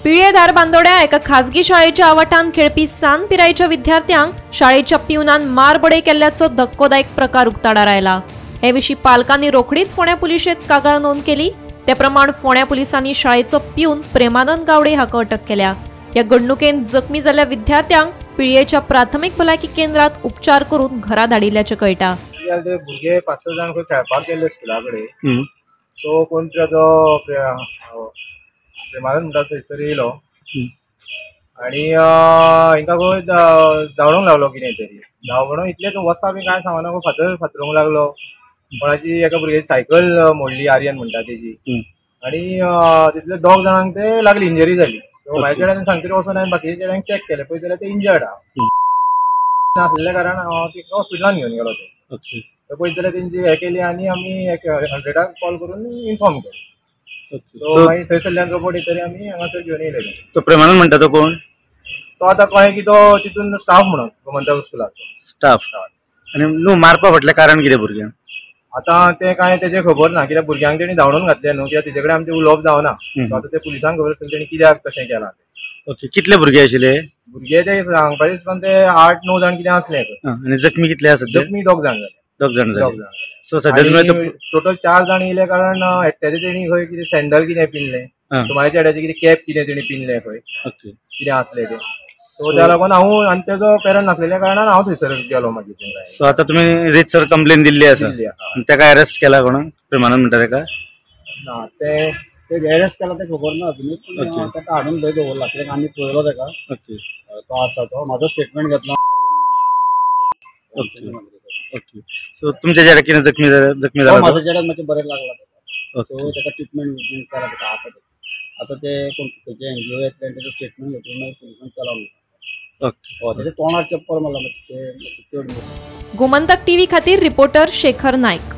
पिळे धारबांदोड्या एका खासगी शाळेच्या आवाठान खेळपी सान पिरायेच्या विद्यार्थ्यांक शाळेच्या पिवनान मारबडे केल्ल्याचो धक्कोदायक प्रकार उक्ताडार आयला। हे विशीं पालकांनी रोखडीच फोंड्या पुलिशेंत कागाळ नोंद केली। ते प्रमाण फोंड्या पुलिसांनी शाळेचो पिवन प्रेमानंद गावडे हाका अटक केल्या। या घडणुकेंत जखमी जाल्ल्या विद्यार्थ्यांक पिळयेच्या प्राथमिक भलायकी केंद्रात उपचार करून घरा धाडिल्ल्याचे कळटा। भुरगे 5-6 जाण खेळपाक गेले स्कुला कडेन, सो कोण तो प्रेमानंद म्हणटा थंयसर येयलो आनी हिंका खंय धांवडोंक लागलो कितें तरी। धांवडों इतलें वचपा बी कांय सांगना, फातरूंक लागलो। कोणाची एका भुरग्याची सायकल मोडली, आर्यन म्हणटा तेजी, आनी तितले 2 जाणांक ते लागली, इंजरी जाली। सो म्हाज्या चेड्यान सांगतरी वचून हांवें बाकीच्या चेड्यांक चॅक केलें, पळय जाल्यार ते इंजर्ड आसलेल्या कारण हांव तिका हॉस्पिटलान घेवन गेलो। ते पळयत जाल्यार तेंची हें केली आनी आमी 100 कॉल करून इन्फॉर्म केलें। सो मागीर थंयसरल्यान रिपोर्ट येतरी आमी हांगासर घेवन येयले। तो प्रेमानंद म्हणटा तो कोण? तो आतां कळ्ळें की तो तितून स्टाफ म्हणून गोमंतक स्कुलाचो स्टाफ। आनी न्हू मारपा फाटलें कारण कितें भुरग्यांक? आतां तें कांय तेजें खबर ना, कित्याक भुरग्यांक तेणी धांवडोन घातलें न्हू, कित्याक तेजे कडेन आमचें उलोवप जावना। सो आतां ते पुलिसांक खबर आसतली तेणी कित्याक तशें केलां। ओके, कितले भुरगे आशिल्ले? भुरगे ते सांगपाचें दिसता ते 8-9 जाण कितें आसले। आनी जखमी कितले आसत? जखमी 2 जाण जाले। 2 जाण जाले। सो टोटल 4 जाण येयले, कारण एकट्याचे तेणी खंय कितें सँडल कितें पिनलें, सो म्हाज्या चेड्याचें कितें कॅप कितें तेणी पिनलें खंय, कितें आसलें तें। सो त्या लागून हांव आनी तेजो पेरंट नासलेल्या कारणान हांव थंयसर गेलो मागीर। सो आतां तुमी रितसर कंप्लेन दिल्ली आसा? तेका अरेस्ट केला कोण? प्रेमानंद म्हणटा तेका? ना, ते अरेस्ट केला ते खबर ना अजून, पूण तेका हाडून थंय दवरला, कित्याक आमी पळयलो तेका। तो आसा, तो म्हाजो स्टेटमेंट घेतलो। ओके, सो तुमच्या चेड्याक कितें जखमी जाला? म्हाज्या चेड्याक मातशें बरें लागला तेका, सो तेका ट्रिटमेंट करा तेका आसा तेका। आतां ते कोण तेजे एनजीओ येतले तेजो स्टेटमेंट घेतलो, मागीर पुलिसान चलावलो। तेजे तोंडार चप्पल मारला मातशें चड। गोमंतक टीव्ही खातीर रिपोर्टर शेखर नायक।